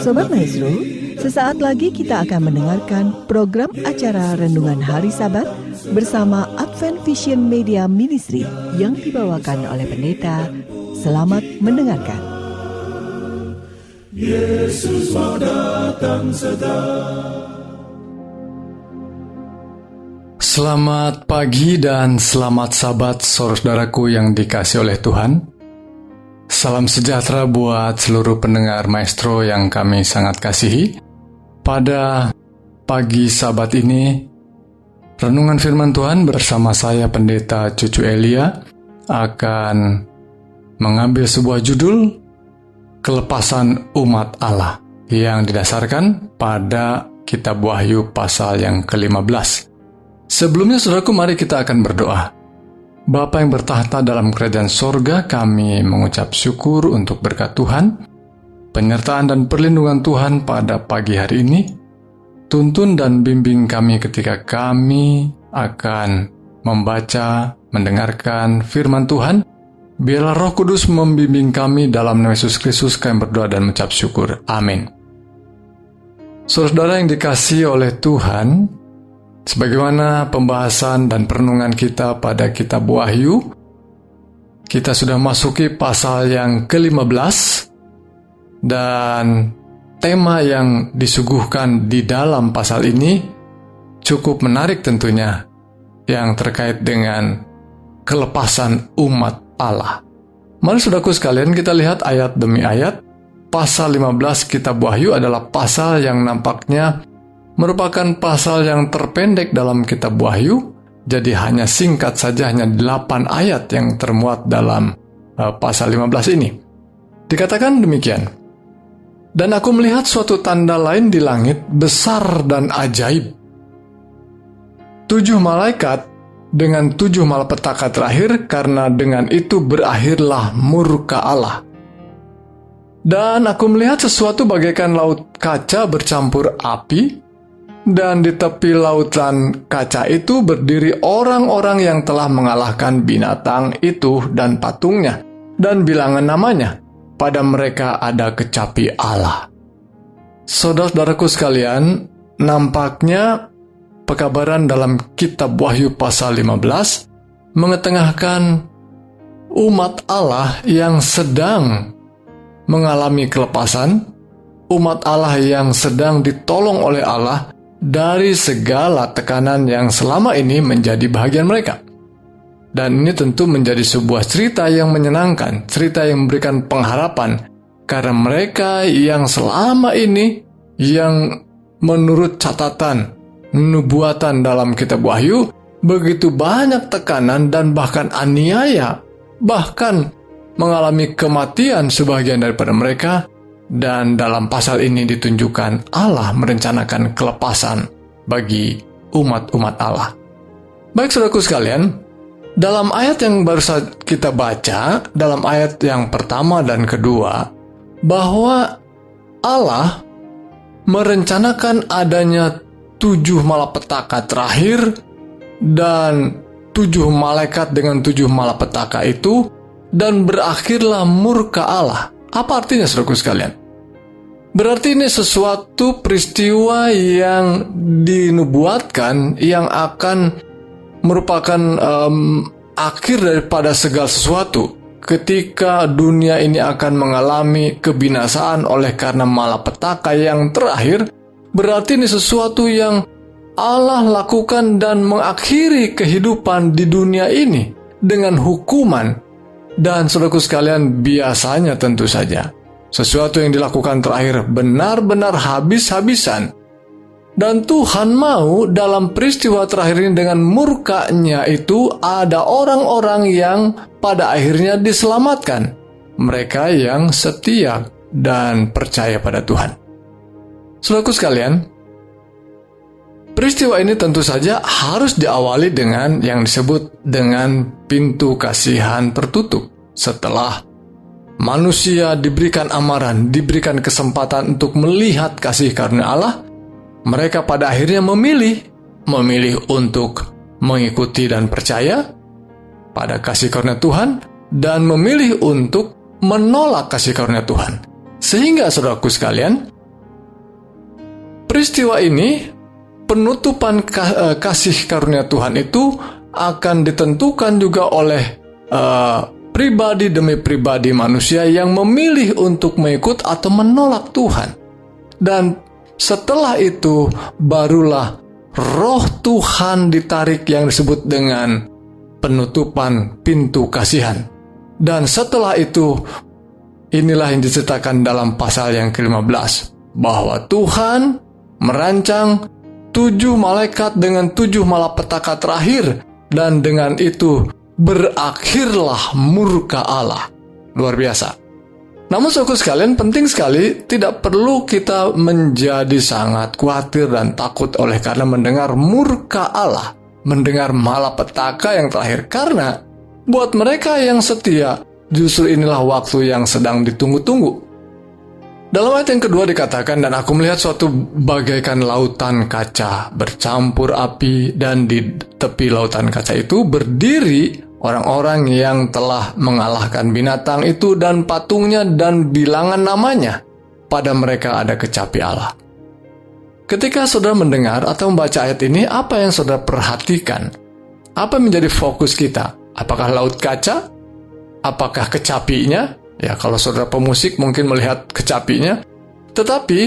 Sobat Maestro, sesaat lagi kita akan mendengarkan program acara Renungan Hari Sabat bersama Advent Vision Media Ministry yang dibawakan oleh pendeta. Selamat mendengarkan. Yesus mau datang segera. Selamat pagi dan selamat Sabat saudaraku yang dikasihi oleh Tuhan. Salam sejahtera buat seluruh pendengar Maestro yang kami sangat kasihi. Pada pagi Sabat ini, renungan firman Tuhan bersama saya Pendeta Cucu Elia akan mengambil sebuah judul Kelepasan Umat Allah yang didasarkan pada Kitab Wahyu pasal yang ke-15. Sebelumnya saudaraku, mari kita akan berdoa. Bapa yang bertahta dalam kerajaan sorga, kami mengucap syukur untuk berkat Tuhan, penyertaan dan perlindungan Tuhan pada pagi hari ini. Tuntun dan bimbing kami ketika kami akan membaca, mendengarkan firman Tuhan. Biarlah Roh Kudus membimbing kami dalam nama Yesus Kristus. Kami berdoa dan mengucap syukur. Amin. Saudara yang dikasihi oleh Tuhan, sebagaimana pembahasan dan perenungan kita pada Kitab Wahyu, kita sudah masuki pasal yang ke-15, dan tema yang disuguhkan di dalam pasal ini cukup menarik tentunya, yang terkait dengan kelepasan umat Allah. Mari saudaraku sekalian, kita lihat ayat demi ayat. Pasal 15 Kitab Wahyu adalah pasal yang nampaknya merupakan pasal yang terpendek dalam Kitab Wahyu, jadi hanya singkat saja, hanya 8 ayat yang termuat dalam pasal 15 ini. Dikatakan demikian, "Dan aku melihat suatu tanda lain di langit, besar dan ajaib. 7 malaikat dengan 7 malapetaka terakhir, karena dengan itu berakhirlah murka Allah. Dan aku melihat sesuatu bagaikan laut kaca bercampur api, dan di tepi lautan kaca itu berdiri orang-orang yang telah mengalahkan binatang itu dan patungnya, dan bilangan namanya. Pada mereka ada kecapi Allah." Saudara-saudaraku sekalian, nampaknya pekabaran dalam Kitab Wahyu pasal 15 mengetengahkan umat Allah yang sedang mengalami kelepasan, umat Allah yang sedang ditolong oleh Allah dari segala tekanan yang selama ini menjadi bahagian mereka. Dan ini tentu menjadi sebuah cerita yang menyenangkan, cerita yang memberikan pengharapan, karena mereka yang selama ini, yang menurut catatan nubuatan dalam Kitab Wahyu, begitu banyak tekanan dan bahkan aniaya, bahkan mengalami kematian sebagian daripada mereka. Dan dalam pasal ini ditunjukkan Allah merencanakan kelepasan bagi umat-umat Allah. Baik saudaraku sekalian, dalam ayat yang baru saja kita baca, dalam ayat yang pertama dan kedua, bahwa Allah merencanakan adanya 7 malapetaka terakhir, dan 7 malaikat dengan 7 malapetaka itu, dan berakhirlah murka Allah. Apa artinya saudaraku sekalian? Berarti ini sesuatu peristiwa yang dinubuatkan, yang akan merupakan akhir daripada segala sesuatu. Ketika dunia ini akan mengalami kebinasaan oleh karena malapetaka yang terakhir, berarti ini sesuatu yang Allah lakukan dan mengakhiri kehidupan di dunia ini dengan hukuman. Dan saudaraku sekalian, biasanya tentu saja sesuatu yang dilakukan terakhir benar-benar habis-habisan. Dan Tuhan mau dalam peristiwa terakhir ini dengan murkanya itu ada orang-orang yang pada akhirnya diselamatkan. Mereka yang setia dan percaya pada Tuhan. Saudaraku sekalian, peristiwa ini tentu saja harus diawali dengan yang disebut dengan pintu kasihan tertutup. Setelah manusia diberikan amaran, diberikan kesempatan untuk melihat kasih karunia Allah, mereka pada akhirnya memilih untuk mengikuti dan percaya pada kasih karunia Tuhan, dan memilih untuk menolak kasih karunia Tuhan. Sehingga saudaraku sekalian, peristiwa ini, penutupan kasih karunia Tuhan itu akan ditentukan juga oleh pribadi demi pribadi manusia yang memilih untuk mengikut atau menolak Tuhan. Dan setelah itu barulah roh Tuhan ditarik yang disebut dengan penutupan pintu kasihan. Dan setelah itu, inilah yang diceritakan dalam pasal yang ke-15, bahwa Tuhan merancang 7 malaikat dengan 7 malapetaka terakhir, dan dengan itu berakhirlah murka Allah. Luar biasa. Namun saudaraku sekalian, penting sekali, tidak perlu kita menjadi sangat khawatir dan takut oleh karena mendengar murka Allah, mendengar malapetaka yang terakhir. Karena buat mereka yang setia, justru inilah waktu yang sedang ditunggu-tunggu. Dalam ayat yang kedua dikatakan, dan aku melihat suatu bagaikan lautan kaca bercampur api, dan di tepi lautan kaca itu berdiri orang-orang yang telah mengalahkan binatang itu dan patungnya dan bilangan namanya. Pada mereka ada kecapi Allah. Ketika saudara mendengar atau membaca ayat ini, apa yang saudara perhatikan? Apa yang menjadi fokus kita? Apakah laut kaca? Apakah kecapinya? Ya, kalau saudara pemusik mungkin melihat kecapinya. Tetapi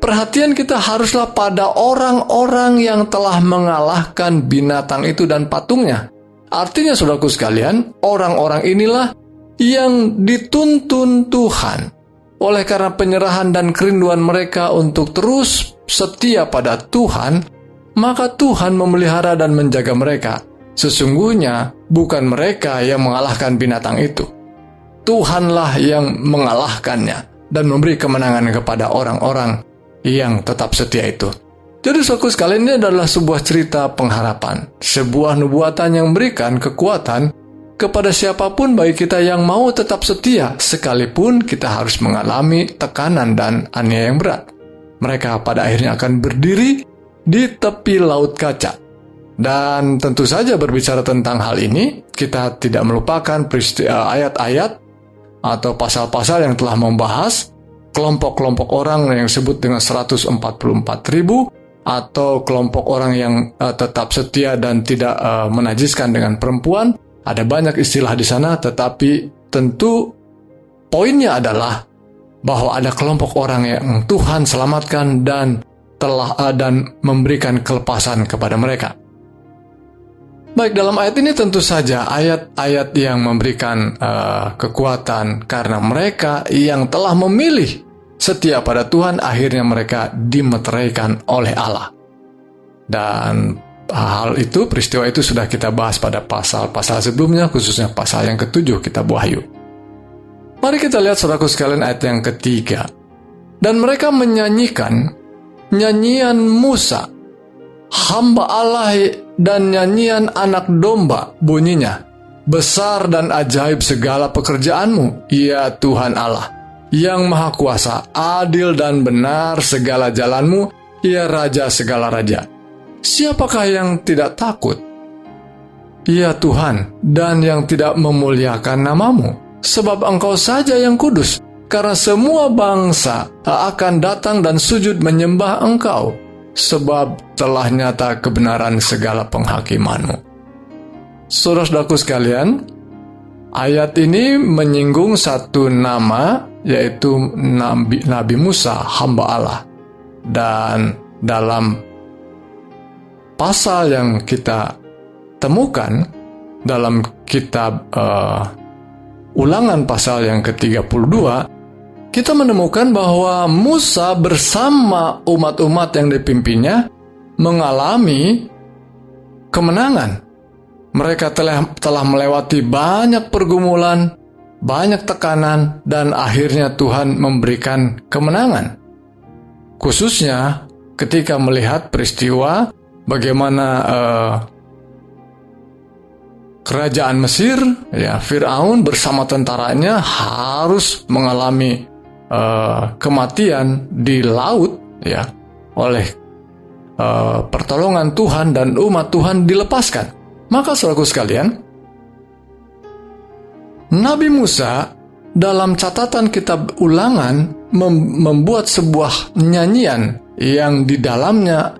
perhatian kita haruslah pada orang-orang yang telah mengalahkan binatang itu dan patungnya. Artinya saudaraku sekalian, orang-orang inilah yang dituntun Tuhan. Oleh karena penyerahan dan kerinduan mereka untuk terus setia pada Tuhan, maka Tuhan memelihara dan menjaga mereka. Sesungguhnya bukan mereka yang mengalahkan binatang itu. Tuhanlah yang mengalahkannya dan memberi kemenangan kepada orang-orang yang tetap setia itu. Jadi saudaraku sekalian, ini adalah sebuah cerita pengharapan, sebuah nubuatan yang memberikan kekuatan kepada siapapun bagi kita yang mau tetap setia, sekalipun kita harus mengalami tekanan dan aniaya yang berat. Mereka pada akhirnya akan berdiri di tepi laut kaca. Dan tentu saja berbicara tentang hal ini, kita tidak melupakan ayat-ayat atau pasal-pasal yang telah membahas kelompok-kelompok orang yang disebut dengan 144.000, atau kelompok orang yang tetap setia dan tidak menajiskan dengan perempuan. Ada banyak istilah di sana, tetapi tentu poinnya adalah bahwa ada kelompok orang yang Tuhan selamatkan dan memberikan kelepasan kepada mereka. Baik, dalam ayat ini tentu saja ayat-ayat yang memberikan kekuatan karena mereka yang telah memilih setia pada Tuhan, akhirnya mereka dimeteraikan oleh Allah. Dan hal itu, peristiwa itu sudah kita bahas pada pasal-pasal sebelumnya, khususnya pasal yang ke-7 kitab Wahyu. Mari kita lihat saudaraku sekalian ayat yang ketiga. Dan mereka menyanyikan nyanyian Musa, hamba Allah, dan nyanyian anak domba, bunyinya, besar dan ajaib segala pekerjaanmu, ya Tuhan Allah, yang maha kuasa, adil dan benar segala jalanmu, ya Raja segala raja. Siapakah yang tidak takut, ya Tuhan, dan yang tidak memuliakan namamu? Sebab Engkau saja yang kudus, karena semua bangsa akan datang dan sujud menyembah Engkau, sebab telah nyata kebenaran segala penghakimanmu. Saudara-saudaraku sekalian, ayat ini menyinggung satu nama, yaitu Nabi Musa, hamba Allah. Dan dalam pasal yang kita temukan dalam kitab Ulangan pasal yang ke-32, kita menemukan bahwa Musa bersama umat-umat yang dipimpinnya mengalami kemenangan. Mereka telah melewati banyak pergumulan, banyak tekanan, dan akhirnya Tuhan memberikan kemenangan. Khususnya ketika melihat peristiwa bagaimana kerajaan Mesir, ya, Firaun bersama tentaranya harus mengalami kematian di laut, ya, oleh pertolongan Tuhan, dan umat Tuhan dilepaskan. Maka saudaraku sekalian, Nabi Musa dalam catatan kitab Ulangan membuat sebuah nyanyian yang di dalamnya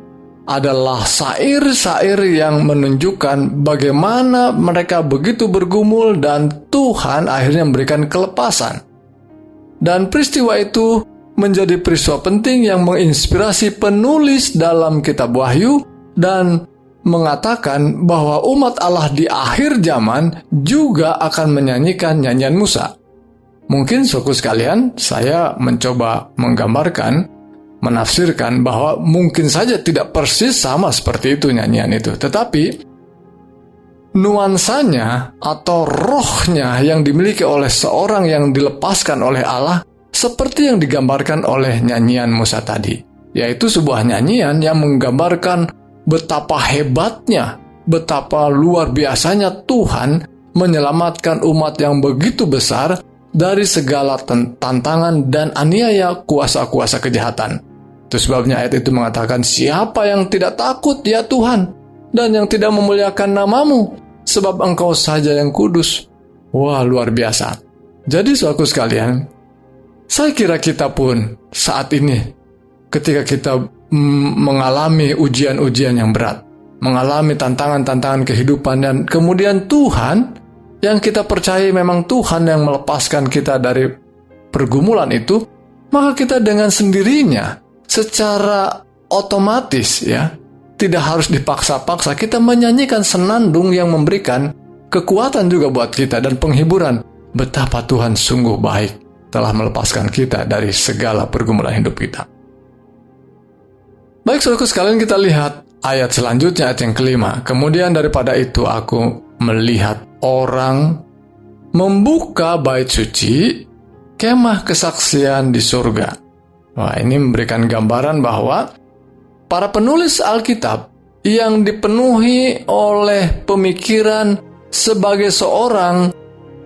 adalah syair-syair yang menunjukkan bagaimana mereka begitu bergumul dan Tuhan akhirnya memberikan kelepasan. Dan peristiwa itu menjadi peristiwa penting yang menginspirasi penulis dalam kitab Wahyu dan mengatakan bahwa umat Allah di akhir zaman juga akan menyanyikan nyanyian Musa. Mungkin saudaraku sekalian, saya mencoba menggambarkan, menafsirkan bahwa mungkin saja tidak persis sama seperti itu nyanyian itu. Tetapi nuansanya atau rohnya yang dimiliki oleh seorang yang dilepaskan oleh Allah seperti yang digambarkan oleh nyanyian Musa tadi, yaitu sebuah nyanyian yang menggambarkan betapa hebatnya, betapa luar biasanya Tuhan menyelamatkan umat yang begitu besar dari segala tantangan dan aniaya kuasa-kuasa kejahatan. Itu sebabnya ayat itu mengatakan, siapa yang tidak takut ya Tuhan, dan yang tidak memuliakan namamu, sebab engkau saja yang kudus. Wah, luar biasa. Jadi saudaraku sekalian, saya kira kita pun saat ini, ketika kita mengalami ujian-ujian yang berat, mengalami tantangan-tantangan kehidupan, dan kemudian Tuhan, yang kita percaya memang Tuhan yang melepaskan kita dari pergumulan itu, maka kita dengan sendirinya, secara otomatis ya, tidak harus dipaksa-paksa, kita menyanyikan senandung yang memberikan kekuatan juga buat kita dan penghiburan. Betapa Tuhan sungguh baik telah melepaskan kita dari segala pergumulan hidup kita. Baik saudaraku sekalian, kita lihat ayat selanjutnya, ayat yang kelima. Kemudian daripada itu aku melihat orang membuka bait suci, kemah kesaksian di surga. Wah, ini memberikan gambaran bahwa para penulis Alkitab yang dipenuhi oleh pemikiran sebagai seorang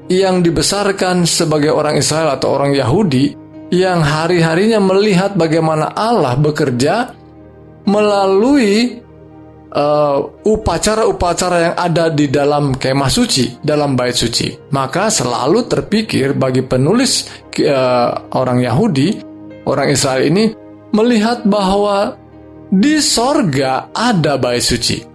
yang dibesarkan sebagai orang Israel atau orang Yahudi, yang hari-harinya melihat bagaimana Allah bekerja melalui upacara-upacara yang ada di dalam kemah suci, dalam bait suci. Maka selalu terpikir bagi penulis orang Yahudi, orang Israel ini, melihat bahwa di sorga ada bait suci.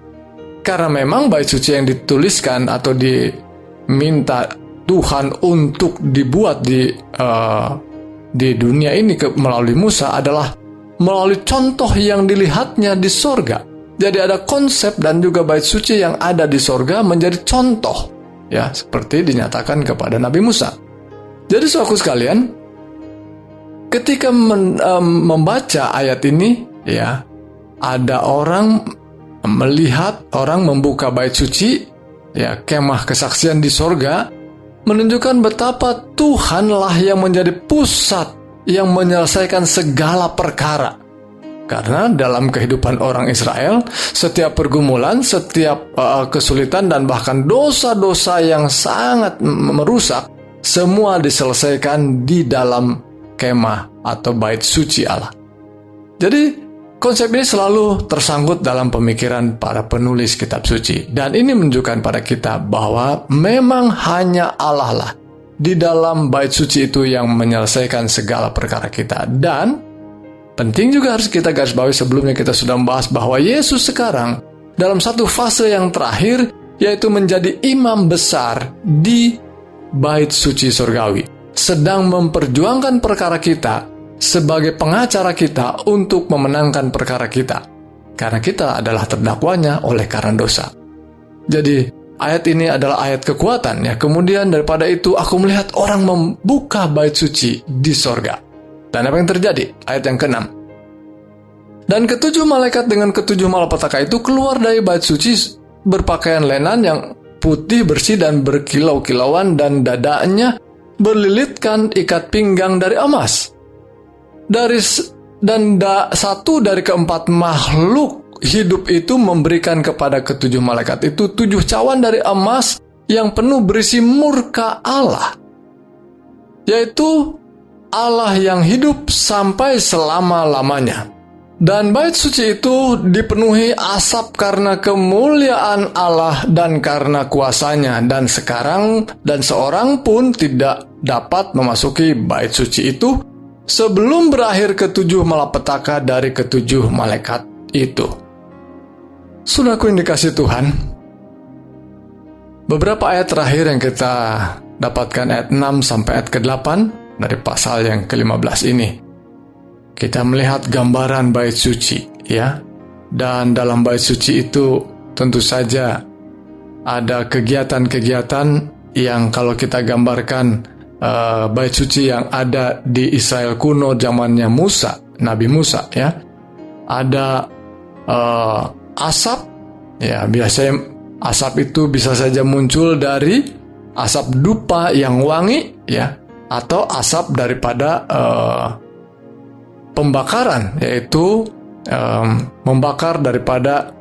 Karena memang bait suci yang dituliskan atau diminta Tuhan untuk dibuat di dunia ini melalui Musa adalah melalui contoh yang dilihatnya di sorga. Jadi ada konsep dan juga bait suci yang ada di sorga menjadi contoh, ya, seperti dinyatakan kepada Nabi Musa. Jadi saudaraku sekalian, ketika membaca ayat ini, ya, ada orang melihat orang membuka bait suci, ya, kemah kesaksian di sorga, menunjukkan betapa Tuhanlah yang menjadi pusat yang menyelesaikan segala perkara. Karena dalam kehidupan orang Israel, setiap pergumulan, setiap kesulitan, dan bahkan dosa-dosa yang sangat merusak, semua diselesaikan di dalam kemah atau bait suci Allah. Jadi konsep ini selalu tersangkut dalam pemikiran para penulis kitab suci. Dan ini menunjukkan pada kita bahwa memang hanya Allah lah di dalam bait suci itu yang menyelesaikan segala perkara kita. Dan penting juga harus kita garis bawahi, sebelumnya kita sudah membahas bahwa Yesus sekarang dalam satu fase yang terakhir, yaitu menjadi imam besar di bait suci surgawi, sedang memperjuangkan perkara kita sebagai pengacara kita untuk memenangkan perkara kita, karena kita adalah terdakwanya oleh karena dosa. Jadi ayat ini adalah ayat kekuatan, ya. Kemudian daripada itu aku melihat orang membuka bait suci di sorga. Dan apa yang terjadi? Ayat yang ke-6. Dan ketujuh malaikat dengan ketujuh malapetaka itu keluar dari bait suci berpakaian lenan yang putih bersih dan berkilau-kilauan, dan dadanya berlilitkan ikat pinggang dari emas. Satu dari keempat makhluk hidup itu memberikan kepada ketujuh malaikat itu 7 cawan dari emas yang penuh berisi murka Allah, yaitu Allah yang hidup sampai selama-lamanya. Dan bait suci itu dipenuhi asap karena kemuliaan Allah dan karena kuasanya, dan seorang pun tidak dapat memasuki bait suci itu sebelum berakhir ketujuh malapetaka dari ketujuh malaikat itu. Saudaraku yang dikasihi Tuhan, beberapa ayat terakhir yang kita dapatkan ayat 6 sampai ayat ke-8 dari pasal yang ke-15 ini, kita melihat gambaran bait suci, ya. Dan dalam bait suci itu tentu saja ada kegiatan-kegiatan yang kalau kita gambarkan bait suci yang ada di Israel kuno zamannya Musa, Nabi Musa, ya. Ada asap, ya, biasanya asap itu bisa saja muncul dari asap dupa yang wangi, ya, atau asap daripada pembakaran, yaitu membakar daripada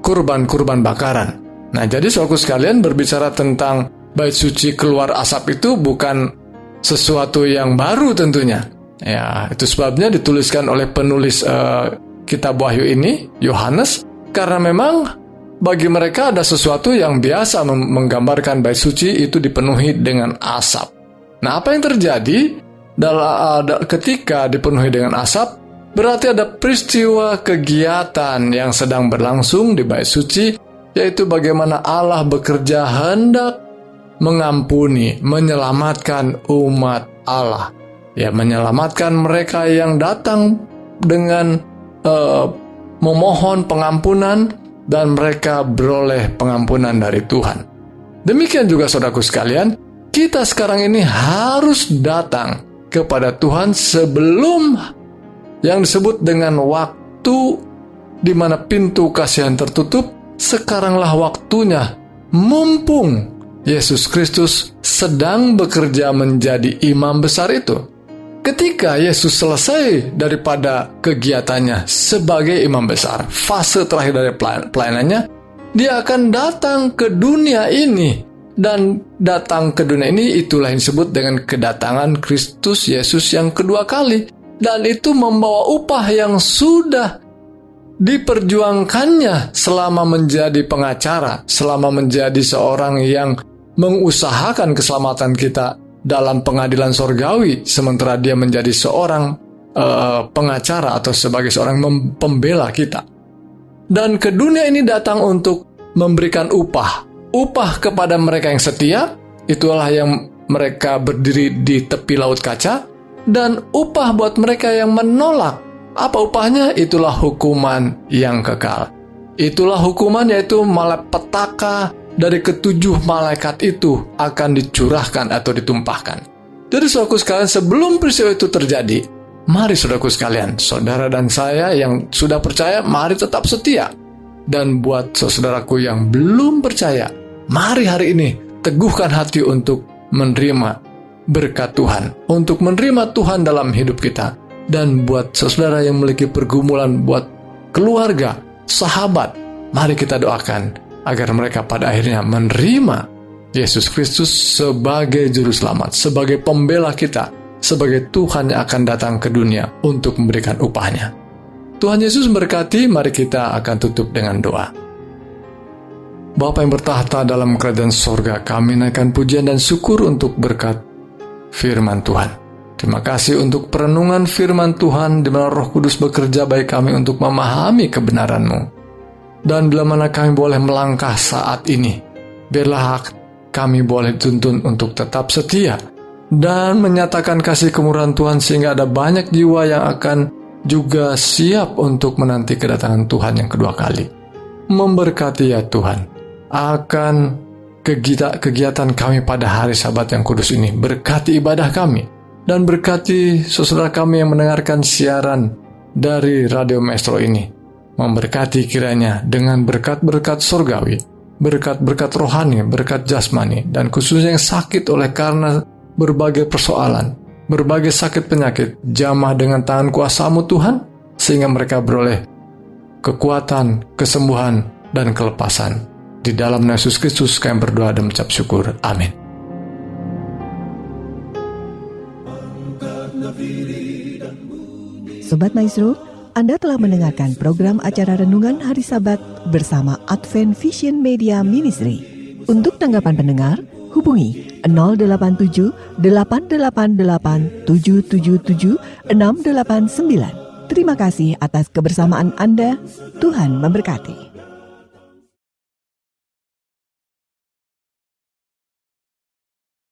kurban-kurban bakaran. Nah, jadi saudaraku sekalian, berbicara tentang bait suci keluar asap itu bukan sesuatu yang baru tentunya. Ya, itu sebabnya dituliskan oleh penulis kitab Wahyu ini, Yohanes, karena memang bagi mereka ada sesuatu yang biasa menggambarkan bait suci itu dipenuhi dengan asap. Nah, apa yang terjadi ketika dipenuhi dengan asap? Berarti ada peristiwa kegiatan yang sedang berlangsung di bait suci, yaitu bagaimana Allah bekerja hendak mengampuni, menyelamatkan umat Allah. Ya, menyelamatkan mereka yang datang dengan memohon pengampunan, dan mereka beroleh pengampunan dari Tuhan. Demikian juga saudaraku sekalian, kita sekarang ini harus datang kepada Tuhan sebelum yang disebut dengan waktu di mana pintu kasihan tertutup. Sekaranglah waktunya, mumpung Yesus Kristus sedang bekerja menjadi imam besar itu. Ketika Yesus selesai daripada kegiatannya sebagai imam besar, fase terakhir dari pelayanannya, dia akan datang ke dunia ini. Dan datang ke dunia ini itulah yang disebut dengan kedatangan Kristus Yesus yang kedua kali. Dan itu membawa upah yang sudah diperjuangkannya selama menjadi pengacara, selama menjadi seorang yang mengusahakan keselamatan kita dalam pengadilan sorgawi, sementara dia menjadi seorang pengacara atau sebagai seorang pembela kita. Dan ke dunia ini datang untuk memberikan upah kepada mereka yang setia, itulah yang mereka berdiri di tepi laut kaca. Dan upah buat mereka yang menolak, apa upahnya? Itulah hukuman yang kekal. Itulah hukuman, yaitu malapetaka dari ketujuh malaikat itu akan dicurahkan atau ditumpahkan. Jadi saudaraku sekalian, sebelum peristiwa itu terjadi, mari saudaraku sekalian, saudara dan saya yang sudah percaya, mari tetap setia. Dan buat saudaraku yang belum percaya, mari hari ini teguhkan hati untuk menerima berkat Tuhan, untuk menerima Tuhan dalam hidup kita. Dan buat saudara yang memiliki pergumulan, buat keluarga, sahabat, mari kita doakan agar mereka pada akhirnya menerima Yesus Kristus sebagai juru selamat, sebagai pembela kita, sebagai Tuhan yang akan datang ke dunia untuk memberikan upahnya. Tuhan Yesus memberkati. Mari kita akan tutup dengan doa. Bapa yang bertahta dalam kerajaan sorga, kami naikkan pujian dan syukur untuk berkat firman Tuhan. Terima kasih untuk perenungan firman Tuhan, di mana Roh Kudus bekerja bagi kami untuk memahami kebenaran-Mu. Dan bila mana kami boleh melangkah saat ini, biarlah kami boleh dituntun untuk tetap setia dan menyatakan kasih kemurahan Tuhan, sehingga ada banyak jiwa yang akan juga siap untuk menanti kedatangan Tuhan yang kedua kali. Memberkati ya Tuhan akan kegiatan kami pada hari Sabat yang kudus ini. Berkati ibadah kami, dan berkati saudara kami yang mendengarkan siaran dari Radio Maestro ini. Memberkati kiranya dengan berkat-berkat surgawi, berkat-berkat rohani, berkat jasmani, dan khususnya yang sakit oleh karena berbagai persoalan, berbagai sakit penyakit, jamah dengan tangan kuasa-Mu Tuhan, sehingga mereka beroleh kekuatan, kesembuhan, dan kelepasan. Di dalam Yesus Kristus kami berdoa dan mengucap syukur. Amin. Sobat Maestro, Anda telah mendengarkan program acara Renungan Hari Sabat bersama Advent Vision Media Ministry. Untuk tanggapan pendengar, Hubungi 087 888 777 689. Terima kasih atas kebersamaan Anda. Tuhan memberkati.